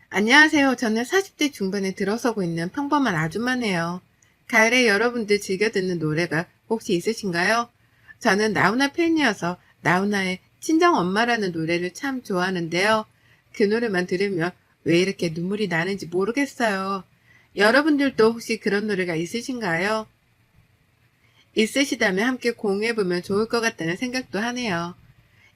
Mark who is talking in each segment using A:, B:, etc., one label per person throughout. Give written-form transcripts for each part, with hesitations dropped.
A: 안녕하세요. 저는 40대 중반에 들어서고 있는 평범한 아줌마네요. 가을에 여러분들 즐겨 듣는 노래가 혹시 있으신가요? 저는 나훈아 팬이어서 나훈아의 친정엄마라는 노래를 참 좋아하는데요. 그 노래만 들으면 왜 이렇게 눈물이 나는지 모르겠어요. 여러분들도 혹시 그런 노래가 있으신가요? 있으시다면 함께 공유해보면 좋을 것 같다는 생각도 하네요.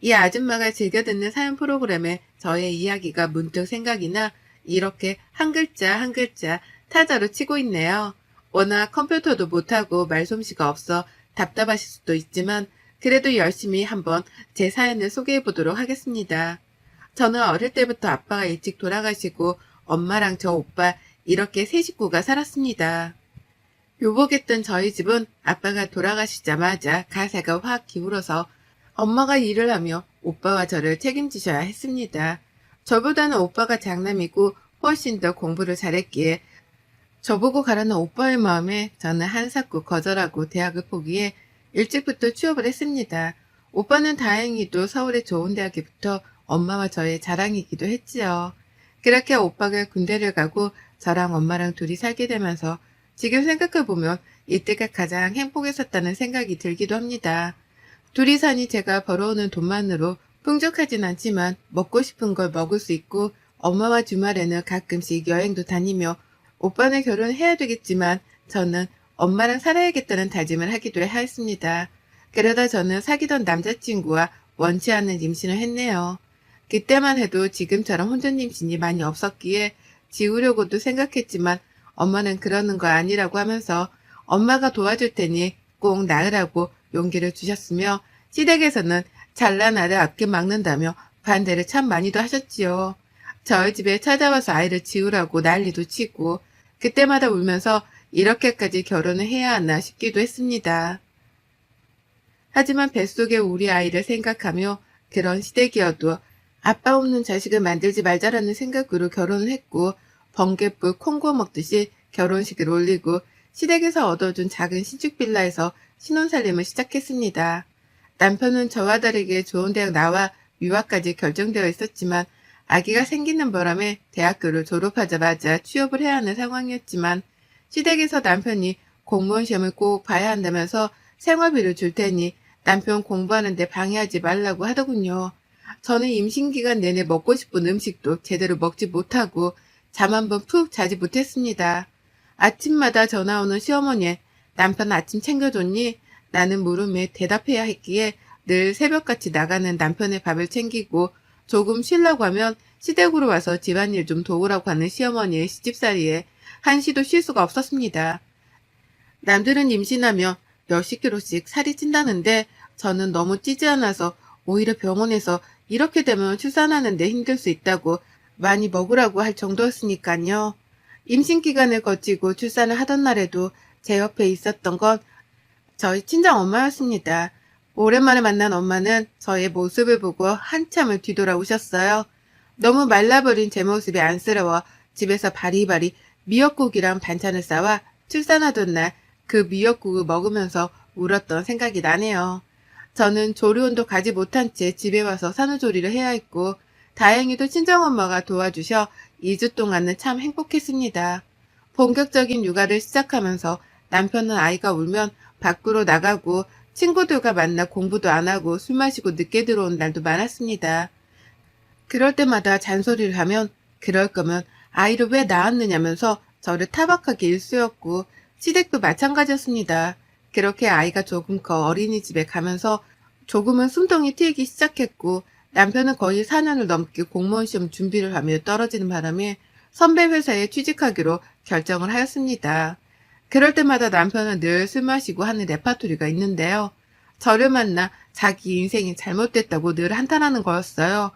A: 이 아줌마가 즐겨 듣는 사연 프로그램에 저의 이야기가 문득 생각이 나 이렇게 한 글자 한 글자 타자로 치고 있네요. 워낙 컴퓨터도 못하고 말솜씨가 없어 답답하실 수도 있지만 그래도 열심히 한번 제 사연을 소개해 보도록 하겠습니다. 저는 어릴 때부터 아빠가 일찍 돌아가시고 엄마랑 저 오빠 이렇게 세 식구가 살았습니다. 요복했던 저희 집은 아빠가 돌아가시자마자 가세가 확 기울어서 엄마가 일을 하며 오빠와 저를 책임지셔야 했습니다. 저보다는 오빠가 장남이고 훨씬 더 공부를 잘했기에 저보고 가라는 오빠의 마음에 저는 한사코 거절하고 대학을 포기해 일찍부터 취업을 했습니다. 오빠는 다행히도 서울의 좋은 대학에 붙어 엄마와 저의 자랑이기도 했지요. 그렇게 오빠가 군대를 가고 저랑 엄마랑 둘이 살게 되면서 지금 생각해보면 이때가 가장 행복했었다는 생각이 들기도 합니다. 둘이 사니 제가 벌어오는 돈만으로 풍족하진 않지만 먹고 싶은 걸 먹을 수 있고 엄마와 주말에는 가끔씩 여행도 다니며 오빠는 결혼해야 되겠지만 저는 엄마랑 살아야겠다는 다짐을 하기도 하였습니다. 그러다 저는 사귀던 남자친구와 원치 않는 임신을 했네요. 그때만 해도 지금처럼 혼전 임신이 많이 없었기에 지우려고도 생각했지만 엄마는 그러는 거 아니라고 하면서 엄마가 도와줄 테니 꼭 낳으라고 용기를 주셨으며 시댁에서는 잘난 아들 앞길 막는다며 반대를 참 많이도 하셨지요. 저희 집에 찾아와서 아이를 지우라고 난리도 치고 그때마다 울면서 이렇게까지 결혼을 해야 하나 싶기도 했습니다. 하지만 뱃속의 우리 아이를 생각하며 그런 시댁이어도 아빠 없는 자식을 만들지 말자라는 생각으로 결혼을 했고 번갯불 콩 구워 먹듯이 결혼식을 올리고 시댁에서 얻어준 작은 신축 빌라에서 신혼살림을 시작했습니다. 남편은 저와 다르게 좋은 대학 나와 유학까지 결정되어 있었지만 아기가 생기는 바람에 대학교를 졸업하자마자 취업을 해야 하는 상황이었지만 시댁에서 남편이 공무원 시험을 꼭 봐야 한다면서 생활비를 줄 테니 남편 공부하는데 방해하지 말라고 하더군요. 저는 임신기간 내내 먹고 싶은 음식도 제대로 먹지 못하고 잠 한 번 푹 자지 못했습니다. 아침마다 전화 오는 시어머니에 남편 아침 챙겨줬니? 나는 물음에 대답해야 했기에 늘 새벽같이 나가는 남편의 밥을 챙기고 조금 쉬려고 하면 시댁으로 와서 집안일 좀 도우라고 하는 시어머니의 시집살이에 한시도 쉴 수가 없었습니다. 남들은 임신하며 몇십 킬로씩 살이 찐다는데 저는 너무 찌지 않아서 오히려 병원에서 이렇게 되면 출산하는데 힘들 수 있다고 많이 먹으라고 할 정도였으니까요. 임신 기간을 거치고 출산을 하던 날에도 제 옆에 있었던 건 저희 친정 엄마였습니다. 오랜만에 만난 엄마는 저의 모습을 보고 한참을 뒤돌아오셨어요. 너무 말라버린 제 모습이 안쓰러워 집에서 바리바리 미역국이랑 반찬을 싸와 출산하던 날 그 미역국을 먹으면서 울었던 생각이 나네요. 저는 조리원도 가지 못한 채 집에 와서 산후조리를 해야 했고 다행히도 친정엄마가 도와주셔 2주 동안은 참 행복했습니다. 본격적인 육아를 시작하면서 남편은 아이가 울면 밖으로 나가고 친구들과 만나 공부도 안 하고 술 마시고 늦게 들어온 날도 많았습니다. 그럴 때마다 잔소리를 하면 그럴 거면 아이를 왜 낳았느냐면서 저를 타박하기 일쑤였고 시댁도 마찬가지였습니다. 그렇게 아이가 조금 커 어린이집에 가면서 조금은 숨통이 트이기 시작했고 남편은 거의 4년을 넘게 공무원 시험 준비를 하며 떨어지는 바람에 선배 회사에 취직하기로 결정을 하였습니다. 그럴 때마다 남편은 늘 술 마시고 하는 레파토리가 있는데요. 저를 만나 자기 인생이 잘못됐다고 늘 한탄하는 거였어요.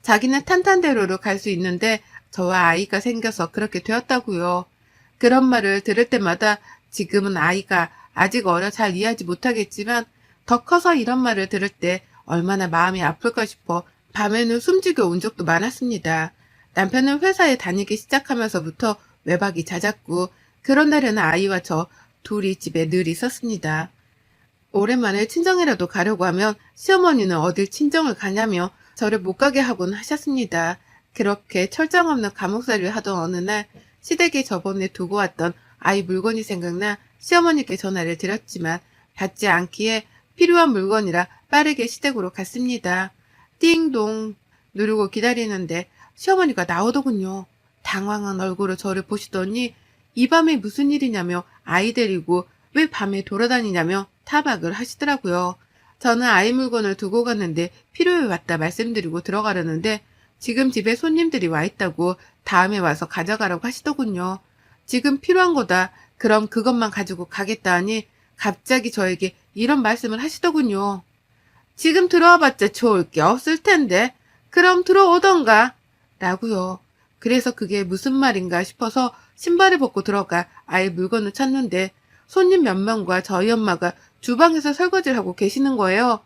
A: 자기는 탄탄대로로 갈 수 있는데 저와 아이가 생겨서 그렇게 되었다고요. 그런 말을 들을 때마다 지금은 아이가 아직 어려 잘 이해하지 못하겠지만 더 커서 이런 말을 들을 때 얼마나 마음이 아플까 싶어 밤에는 숨지게 운 적도 많았습니다. 남편은 회사에 다니기 시작하면서부터 외박이 잦았고 그런 날에는 아이와 저 둘이 집에 늘 있었습니다. 오랜만에 친정이라도 가려고 하면 시어머니는 어딜 친정을 가냐며 저를 못 가게 하곤 하셨습니다. 그렇게 철장 없는 감옥살이를 하던 어느 날 시댁에 저번에 두고 왔던 아이 물건이 생각나 시어머니께 전화를 드렸지만 받지 않기에 필요한 물건이라 빠르게 시댁으로 갔습니다. 띵동 누르고 기다리는데 시어머니가 나오더군요. 당황한 얼굴로 저를 보시더니 이 밤에 무슨 일이냐며 아이 데리고 왜 밤에 돌아다니냐며 타박을 하시더라고요. 저는 아이 물건을 두고 갔는데 필요해 왔다 말씀드리고 들어가려는데 지금 집에 손님들이 와 있다고 다음에 와서 가져가라고 하시더군요. 지금 필요한 거다. 그럼 그것만 가지고 가겠다 하니 갑자기 저에게 이런 말씀을 하시더군요. 지금 들어와봤자 좋을 게 없을 텐데 그럼 들어오던가 라고요. 그래서 그게 무슨 말인가 싶어서 신발을 벗고 들어가 아이 물건을 찾는데 손님 몇 명과 저희 엄마가 주방에서 설거지를 하고 계시는 거예요.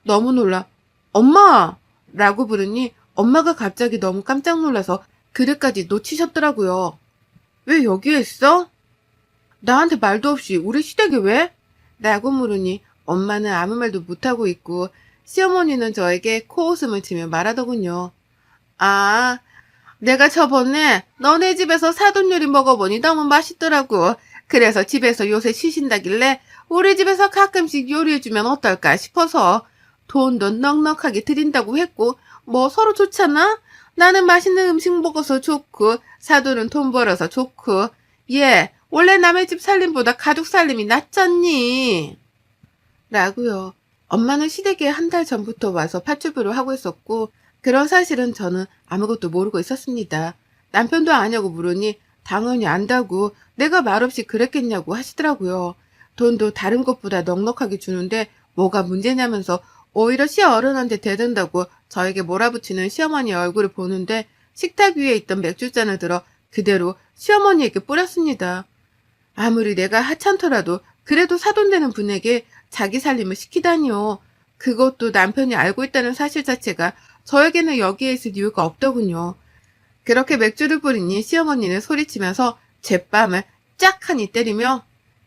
A: 너무 놀라 엄마! 라고 부르니 엄마가 갑자기 너무 깜짝 놀라서 그릇까지 놓치셨더라고요. 왜 여기에 있어? 나한테 말도 없이 우리 시댁에 왜? 라고 물으니 엄마는 아무 말도 못하고 있고 시어머니는 저에게 코웃음을 치며 말하더군요. 아, 내가 저번에 너네 집에서 사돈 요리 먹어보니 너무 맛있더라고. 그래서 집에서 요새 쉬신다길래 우리 집에서 가끔씩 요리해주면 어떨까 싶어서 돈도 넉넉하게 드린다고 했고 뭐 서로 좋잖아? 나는 맛있는 음식 먹어서 좋고 사돈은 돈 벌어서 좋고 얘 원래 남의 집 살림보다 가족 살림이 낫잖니? 라고요. 엄마는 시댁에 한 달 전부터 와서 파출부를 하고 있었고 그런 사실은 저는 아무것도 모르고 있었습니다. 남편도 아냐고 물으니 당연히 안다고 내가 말없이 그랬겠냐고 하시더라고요. 돈도 다른 것보다 넉넉하게 주는데 뭐가 문제냐면서 오히려 시어른한테 대든다고 저에게 몰아붙이는 시어머니의 얼굴을 보는데 식탁 위에 있던 맥주잔을 들어 그대로 시어머니에게 뿌렸습니다. 아무리 내가 하찮더라도 그래도 사돈되는 분에게 자기 살림을 시키다니요. 그것도 남편이 알고 있다는 사실 자체가 저에게는 여기에 있을 이유가 없더군요. 그렇게 맥주를 뿌리니 시어머니는 소리치면서 제 뺨을 짝하니 때리며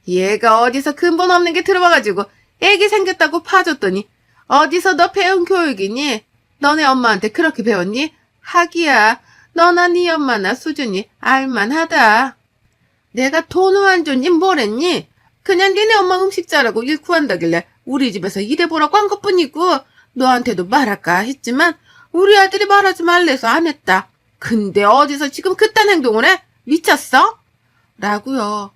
A: 얘가 어디서 근본 없는 게 들어와가지고 애기 생겼다고 파줬더니 어디서 너 배운 교육이니? 너네 엄마한테 그렇게 배웠니? 하기야 너나 네 엄마나 수준이 알만하다. 내가 돈을 안 줬니 뭐랬니? 그냥 니네 엄마 음식 잘하고 일 구한다길래 우리 집에서 일해보라고 한 것뿐이고 너한테도 말할까 했지만 우리 아들이 말하지 말래서 안 했다. 근데 어디서 지금 그딴 행동을 해? 미쳤어? 라고요.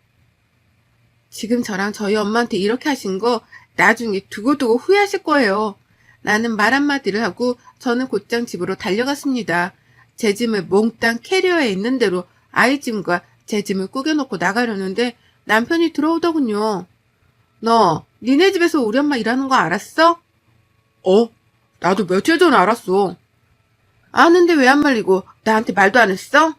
A: 지금 저랑 저희 엄마한테 이렇게 하신 거 나중에 두고두고 후회하실 거예요. 나는 말 한마디를 하고 저는 곧장 집으로 달려갔습니다. 제 짐을 몽땅 캐리어에 있는 대로 아이 짐과 제 짐을 꾸겨놓고 나가려는데 남편이 들어오더군요. 너 니네 집에서 우리 엄마 일하는 거 알았어? 나도 며칠 전에 알았어. 아는데 왜 안 말리고 나한테 말도 안 했어?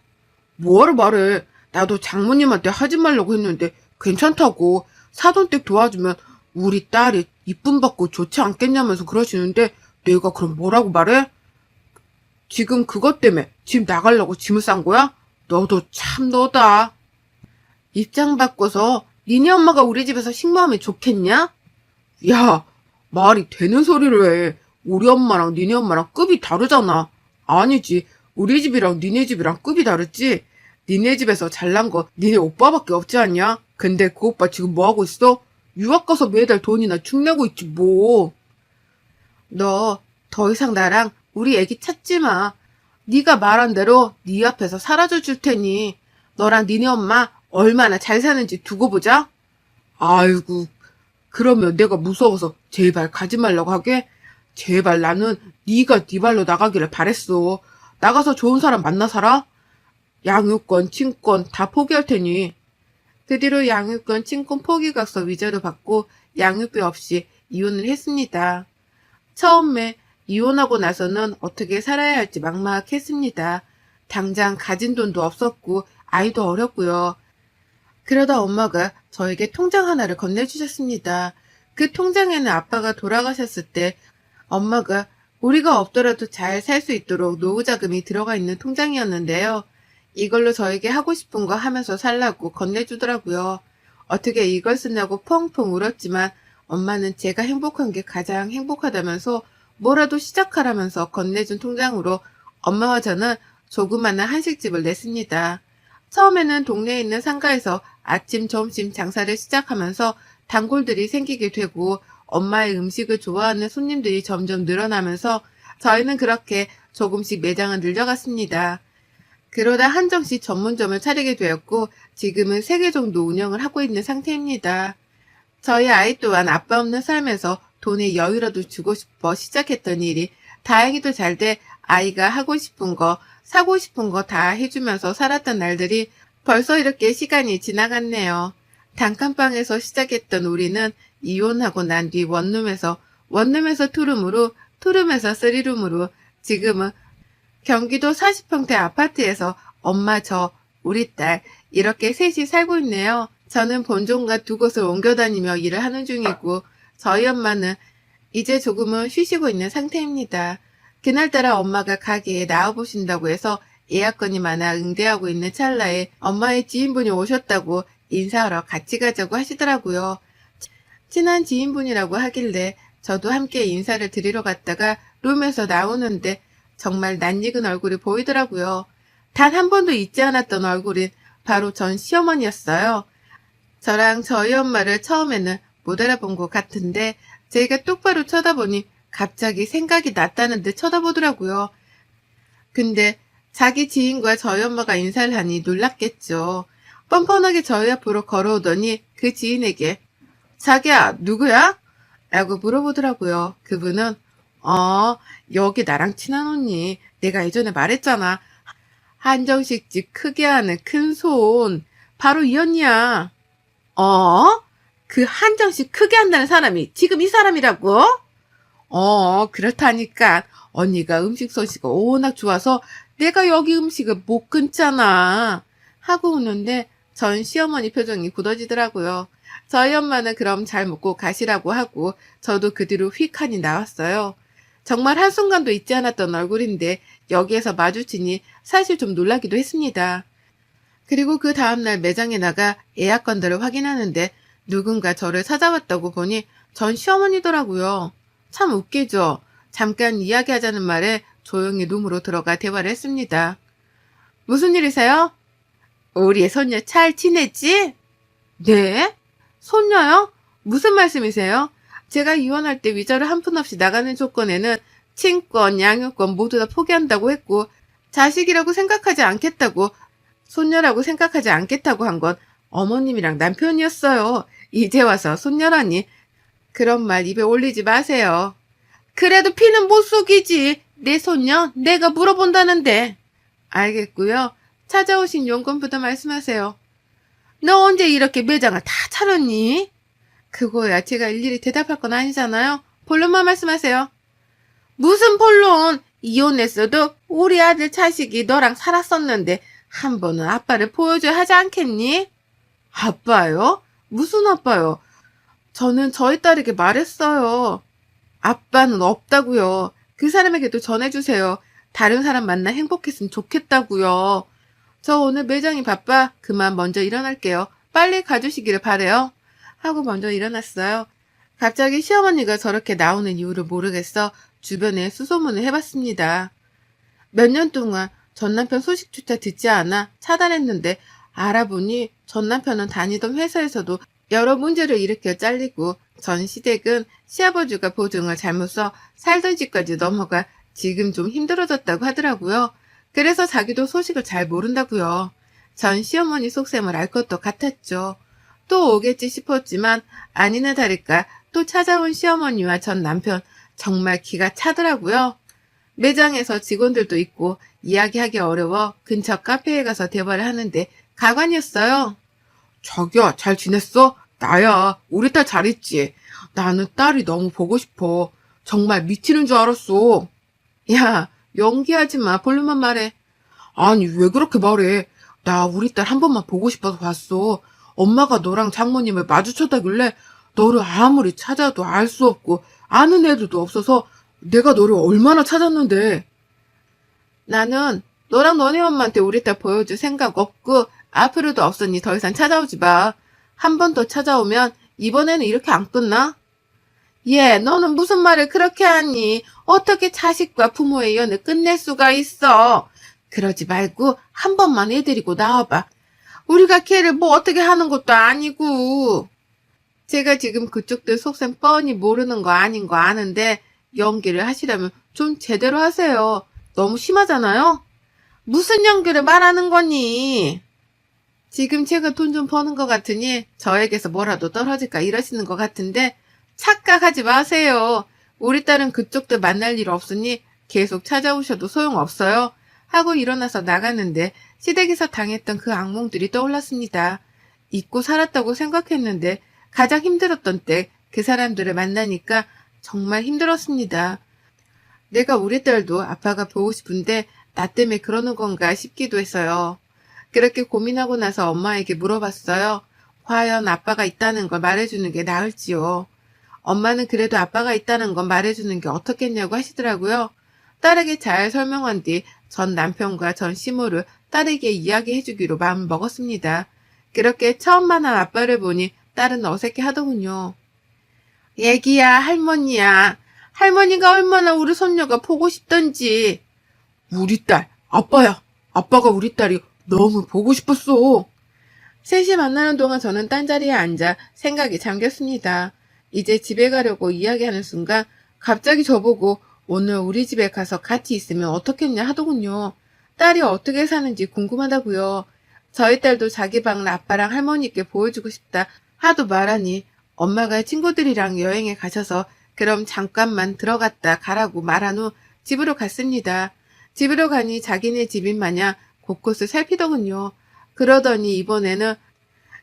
A: 뭐하러 말해. 나도 장모님한테 하지 말라고 했는데 괜찮다고 사돈댁 도와주면 우리 딸이 이쁨 받고 좋지 않겠냐면서 그러시는데 내가 그럼 뭐라고 말해? 지금 그것 때문에 집 나가려고 짐을 싼 거야? 너도 참 너다. 입장 바꿔서 니네 엄마가 우리 집에서 식모하면 좋겠냐? 야, 말이 되는 소리를 해. 우리 엄마랑 니네 엄마랑 급이 다르잖아. 아니지. 우리 집이랑 니네 집이랑 급이 다르지. 니네 집에서 잘난 거 니네 오빠밖에 없지 않냐? 근데 그 오빠 지금 뭐하고 있어? 유학 가서 매달 돈이나 축내고 있지 뭐. 너 더 이상 나랑 우리 애기 찾지 마. 네가 말한 대로 네 앞에서 사라져 줄 테니 너랑 니네 엄마 얼마나 잘 사는지 두고 보자. 아이고, 그러면 내가 무서워서 제발 가지 말라고 하게? 제발 나는 네가 네 발로 나가기를 바랬어. 나가서 좋은 사람 만나 살아? 양육권, 친권 다 포기할 테니. 그 뒤로 양육권, 친권 포기각서 위자료 받고 양육비 없이 이혼을 했습니다. 처음에 이혼하고 나서는 어떻게 살아야 할지 막막했습니다. 당장 가진 돈도 없었고 아이도 어렸고요. 그러다 엄마가 저에게 통장 하나를 건네주셨습니다. 그 통장에는 아빠가 돌아가셨을 때 엄마가 우리가 없더라도 잘 살 수 있도록 노후자금이 들어가 있는 통장이었는데요. 이걸로 저에게 하고 싶은 거 하면서 살라고 건네주더라고요. 어떻게 이걸 쓰냐고 펑펑 울었지만 엄마는 제가 행복한 게 가장 행복하다면서 뭐라도 시작하라면서 건네준 통장으로 엄마와 저는 조그마한 한식집을 냈습니다. 처음에는 동네에 있는 상가에서 아침, 점심 장사를 시작하면서 단골들이 생기게 되고 엄마의 음식을 좋아하는 손님들이 점점 늘어나면서 저희는 그렇게 조금씩 매장을 늘려갔습니다. 그러다 한정식 전문점을 차리게 되었고 지금은 3개 정도 운영을 하고 있는 상태입니다. 저희 아이 또한 아빠 없는 삶에서 돈의 여유라도 주고 싶어 시작했던 일이 다행히도 잘 돼 아이가 하고 싶은 거, 사고 싶은 거 다 해주면서 살았던 날들이 벌써 이렇게 시간이 지나갔네요. 단칸방에서 시작했던 우리는 이혼하고 난 뒤 원룸에서 투룸으로, 투룸에서 쓰리룸으로 지금은 경기도 40평대 아파트에서 엄마 저, 우리 딸 이렇게 셋이 살고 있네요. 저는 본종과 2곳을 옮겨 다니며 일을 하는 중이고 저희 엄마는 이제 조금은 쉬시고 있는 상태입니다. 그날따라 엄마가 가게에 나와보신다고 해서 예약건이 많아 응대하고 있는 찰나에 엄마의 지인분이 오셨다고 인사하러 같이 가자고 하시더라고요. 친한 지인분이라고 하길래 저도 함께 인사를 드리러 갔다가 룸에서 나오는데 정말 낯익은 얼굴이 보이더라고요. 단 한 번도 잊지 않았던 얼굴인 바로 전 시어머니였어요. 저랑 저희 엄마를 처음에는 못 알아본 것 같은데 제가 똑바로 쳐다보니 갑자기 생각이 났다는 듯 쳐다보더라고요. 근데 자기 지인과 저희 엄마가 인사를 하니 놀랐겠죠. 뻔뻔하게 저희 앞으로 걸어오더니 그 지인에게 자기야 누구야? 라고 물어보더라고요. 그분은 여기 나랑 친한 언니 내가 예전에 말했잖아. 한정식집 크게 하는 큰손 바로 이 언니야. 그 한정식 크게 한다는 사람이 지금 이 사람이라고? 그렇다니까. 언니가 음식 솜씨가 워낙 좋아서 내가 여기 음식을 못 끊잖아. 하고 웃는데 전 시어머니 표정이 굳어지더라고요. 저희 엄마는 그럼 잘 먹고 가시라고 하고 저도 그 뒤로 휙하니 나왔어요. 정말 한순간도 잊지 않았던 얼굴인데 여기에서 마주치니 사실 좀 놀라기도 했습니다. 그리고 그 다음날 매장에 나가 예약건들을 확인하는데 누군가 저를 찾아왔다고 보니 전 시어머니더라고요. 참 웃기죠. 잠깐 이야기하자는 말에 조용히 룸으로 들어가 대화를 했습니다. 무슨 일이세요? 우리의 손녀 잘 지냈지? 네? 손녀요? 무슨 말씀이세요? 제가 이혼할 때 위자료 한 푼 없이 나가는 조건에는 친권, 양육권 모두 다 포기한다고 했고 자식이라고 생각하지 않겠다고 손녀라고 생각하지 않겠다고 한 건 어머님이랑 남편이었어요. 이제 와서 손녀라니. 그런 말 입에 올리지 마세요. 그래도 피는 못 속이지. 내 손녀 내가 물어본다는데. 알겠고요. 찾아오신 용건부터 말씀하세요. 너 언제 이렇게 매장을 다 차렸니? 그거야 제가 일일이 대답할 건 아니잖아요. 본론만 말씀하세요. 무슨 본론? 이혼했어도 우리 아들 자식이 너랑 살았었는데 한 번은 아빠를 보여줘야 하지 않겠니? 아빠요? 무슨 아빠요? 저는 저희 딸에게 말했어요. 아빠는 없다고요. 그 사람에게도 전해주세요. 다른 사람 만나 행복했으면 좋겠다고요. 저 오늘 매장이 바빠. 그만 먼저 일어날게요. 빨리 가주시기를 바래요. 하고 먼저 일어났어요. 갑자기 시어머니가 저렇게 나오는 이유를 모르겠어 주변에 수소문을 해봤습니다. 몇 년 동안 전 남편 소식조차 듣지 않아 차단했는데 알아보니 전 남편은 다니던 회사에서도 여러 문제를 일으켜 잘리고 전 시댁은 시아버지가 보증을 잘못 써 살던 집까지 넘어가 지금 좀 힘들어졌다고 하더라고요. 그래서 자기도 소식을 잘 모른다고요. 전 시어머니 속셈을 알 것도 같았죠. 또 오겠지 싶었지만 아니나 다를까 또 찾아온 시어머니와 전 남편 정말 기가 차더라고요. 매장에서 직원들도 있고 이야기하기 어려워 근처 카페에 가서 대화를 하는데 가관이었어요. 자기야 잘 지냈어? 나야. 우리 딸 잘 있지? 나는 딸이 너무 보고 싶어. 정말 미치는 줄 알았어. 야 연기하지 마. 본론만 말해. 아니 왜 그렇게 말해. 나 우리 딸 한 번만 보고 싶어서 왔어. 엄마가 너랑 장모님을 마주쳐다길래 너를 아무리 찾아도 알 수 없고 아는 애들도 없어서 내가 너를 얼마나 찾았는데. 나는 너랑 너네 엄마한테 우리 딸 보여줄 생각 없고 앞으로도 없으니 더 이상 찾아오지 마. 한 번 더 찾아오면 이번에는 이렇게 안 끝나? 얘 너는 무슨 말을 그렇게 하니? 어떻게 자식과 부모의 연을 끝낼 수가 있어? 그러지 말고 한 번만 애 데리고 나와봐. 우리가 걔를 뭐 어떻게 하는 것도 아니고. 제가 지금 그쪽들 속셈 뻔히 모르는 거 아닌 거 아는데 연기를 하시려면 좀 제대로 하세요. 너무 심하잖아요? 무슨 연기를 말하는 거니? 지금 제가 돈 좀 버는 것 같으니 저에게서 뭐라도 떨어질까 이러시는 것 같은데 착각하지 마세요. 우리 딸은 그쪽들 만날 일 없으니 계속 찾아오셔도 소용없어요. 하고 일어나서 나갔는데 시댁에서 당했던 그 악몽들이 떠올랐습니다. 잊고 살았다고 생각했는데 가장 힘들었던 때 그 사람들을 만나니까 정말 힘들었습니다. 내가 우리 딸도 아빠가 보고 싶은데 나 때문에 그러는 건가 싶기도 했어요. 그렇게 고민하고 나서 엄마에게 물어봤어요. 과연 아빠가 있다는 걸 말해주는 게 나을지요. 엄마는 그래도 아빠가 있다는 건 말해주는 게 어떻겠냐고 하시더라고요. 딸에게 잘 설명한 뒤 전 남편과 전 시모를 딸에게 이야기해주기로 마음을 먹었습니다. 그렇게 처음 만난 아빠를 보니 딸은 어색해 하더군요. 얘기야, 할머니야. 할머니가 얼마나 우리 손녀가 보고 싶던지. 우리 딸, 아빠야. 아빠가 우리 딸이 너무 보고 싶었어. 셋이 만나는 동안 저는 딴자리에 앉아 생각이 잠겼습니다. 이제 집에 가려고 이야기하는 순간 갑자기 저보고 오늘 우리 집에 가서 같이 있으면 어떻겠냐 하더군요. 딸이 어떻게 사는지 궁금하다고요. 저희 딸도 자기 방을 아빠랑 할머니께 보여주고 싶다 하도 말하니 엄마가 친구들이랑 여행에 가셔서 그럼 잠깐만 들어갔다 가라고 말한 후 집으로 갔습니다. 집으로 가니 자기네 집인 마냥 곳곳을 살피더군요. 그러더니 이번에는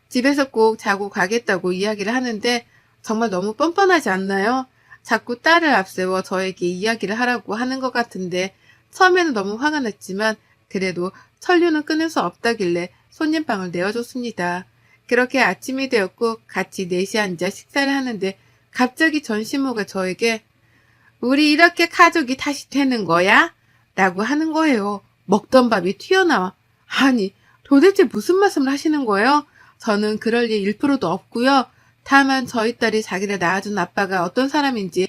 A: 집에서 꼭 자고 가겠다고 이야기를 하는데 정말 너무 뻔뻔하지 않나요? 자꾸 딸을 앞세워 저에게 이야기를 하라고 하는 것 같은데 처음에는 너무 화가 났지만 그래도 천류는 끊을 수 없다길래 손님방을 내어줬습니다. 그렇게 아침이 되었고 같이 넷이 앉아 식사를 하는데 갑자기 전시모가 저에게 우리 이렇게 가족이 다시 되는 거야? 라고 하는 거예요. 먹던 밥이 튀어나와. 아니 도대체 무슨 말씀을 하시는 거예요? 저는 그럴 일 1%도 없고요. 다만 저희 딸이 자기를 낳아준 아빠가 어떤 사람인지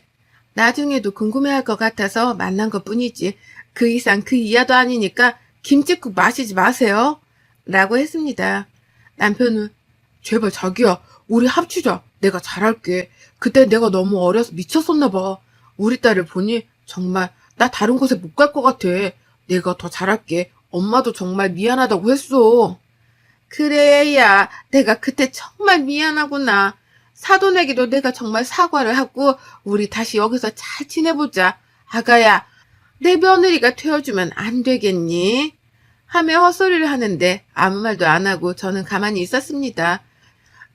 A: 나중에도 궁금해할 것 같아서 만난 것뿐이지 그 이상 그 이하도 아니니까 김칫국 마시지 마세요. 라고 했습니다. 남편은 제발 자기야 우리 합치자. 내가 잘할게. 그때 내가 너무 어려서 미쳤었나 봐. 우리 딸을 보니 정말 나 다른 곳에 못 갈 것 같아. 내가 더 잘할게. 엄마도 정말 미안하다고 했어. 그래 야 내가 그때 정말 미안하구나. 사돈에게도 내가 정말 사과를 하고 우리 다시 여기서 잘 지내보자. 아가야 내 며느리가 되어주면 안 되겠니? 하며 헛소리를 하는데 아무 말도 안 하고 저는 가만히 있었습니다.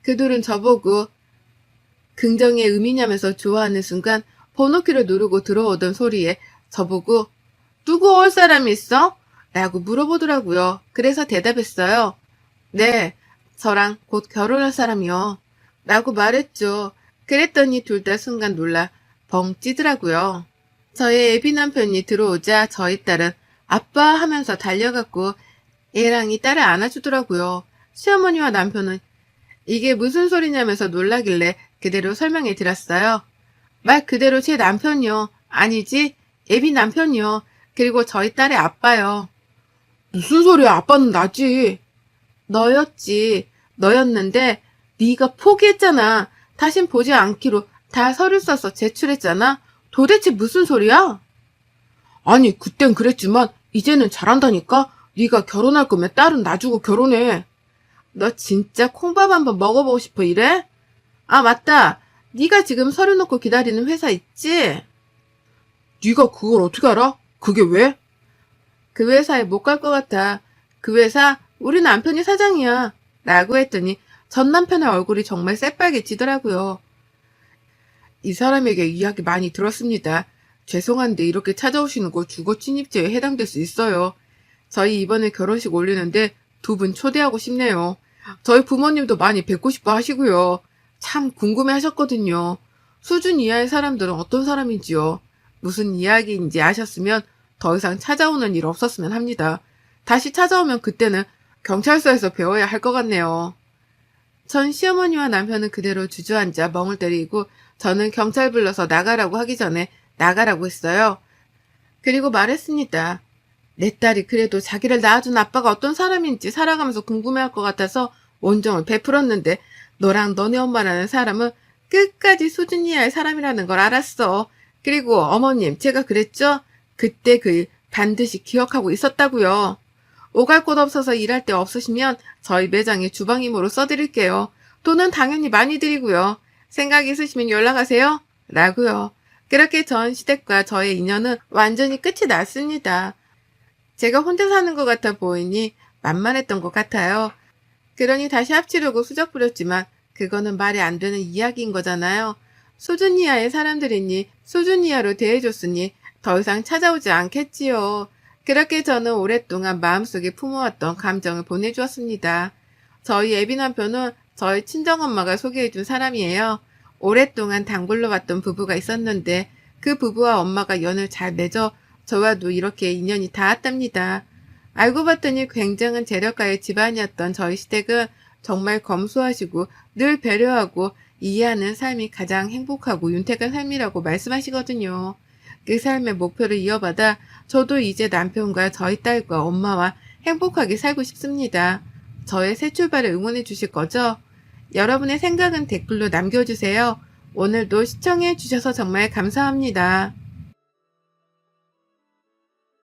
A: 그들은 저보고 긍정의 의미냐면서 좋아하는 순간 번호키를 누르고 들어오던 소리에 저보고 누구 올 사람 있어? 라고 물어보더라고요. 그래서 대답했어요. 네, 저랑 곧 결혼할 사람이요. 라고 말했죠. 그랬더니 둘 다 순간 놀라 벙 찌더라고요. 저의 애비 남편이 들어오자 저희 딸은 아빠 하면서 달려갔고 애랑이 딸을 안아주더라고요. 시어머니와 남편은 이게 무슨 소리냐면서 놀라길래 그대로 설명해 드렸어요. 말 그대로 제 남편이요. 아니지, 애비 남편이요. 그리고 저희 딸의 아빠요. 무슨 소리야? 아빠는 나지. 너였지. 너였는데 네가 포기했잖아. 다신 보지 않기로 다 서류 써서 제출했잖아. 도대체 무슨 소리야? 아니 그땐 그랬지만 이제는 잘한다니까. 네가 결혼할 거면 딸은 놔주고 결혼해. 너 진짜 콩밥 한번 먹어보고 싶어 이래? 아 맞다. 네가 지금 서류 놓고 기다리는 회사 있지? 네가 그걸 어떻게 알아? 그게 왜? 그 회사에 못 갈 것 같아. 그 회사 우리 남편이 사장이야. 라고 했더니 전 남편의 얼굴이 정말 새빨개지더라고요. 이 사람에게 이야기 많이 들었습니다. 죄송한데 이렇게 찾아오시는 거 주거 침입죄에 해당될 수 있어요. 저희 이번에 결혼식 올리는데 2분 초대하고 싶네요. 저희 부모님도 많이 뵙고 싶어 하시고요. 참 궁금해 하셨거든요. 수준 이하의 사람들은 어떤 사람인지요. 무슨 이야기인지 아셨으면 더 이상 찾아오는 일 없었으면 합니다. 다시 찾아오면 그때는 경찰서에서 배워야 할 것 같네요. 전 시어머니와 남편은 그대로 주저앉아 멍을 때리고 저는 경찰 불러서 나가라고 하기 전에 나가라고 했어요. 그리고 말했습니다. 내 딸이 그래도 자기를 낳아준 아빠가 어떤 사람인지 살아가면서 궁금해할 것 같아서 온정을 베풀었는데 너랑 너네 엄마라는 사람은 끝까지 수준이야의 사람이라는 걸 알았어. 그리고 어머님, 제가 그랬죠? 그때 그 일 반드시 기억하고 있었다고요. 오갈 곳 없어서 일할 데 없으시면 저희 매장에 주방임으로 써드릴게요. 돈은 당연히 많이 드리고요. 생각 있으시면 연락하세요. 라고요. 그렇게 전 시댁과 저의 인연은 완전히 끝이 났습니다. 제가 혼자 사는 것 같아 보이니 만만했던 것 같아요. 그러니 다시 합치려고 수작 부렸지만 그거는 말이 안 되는 이야기인 거잖아요. 수준 이하의 사람들이니 수준 이하로 대해줬으니 더 이상 찾아오지 않겠지요. 그렇게 저는 오랫동안 마음속에 품어왔던 감정을 보내주었습니다. 저희 애비 남편은 저희 친정엄마가 소개해준 사람이에요. 오랫동안 단골로 왔던 부부가 있었는데 그 부부와 엄마가 연을 잘 맺어 저와도 이렇게 인연이 닿았답니다. 알고 봤더니 굉장한 재력가의 집안이었던 저희 시댁은 정말 검소하시고 늘 배려하고 이해하는 삶이 가장 행복하고 윤택한 삶이라고 말씀하시거든요. 그 삶의 목표를 이어받아 저도 이제 남편과 저희 딸과 엄마와 행복하게 살고 싶습니다. 저의 새 출발을 응원해 주실 거죠? 여러분의 생각은 댓글로 남겨주세요. 오늘도 시청해 주셔서 정말 감사합니다.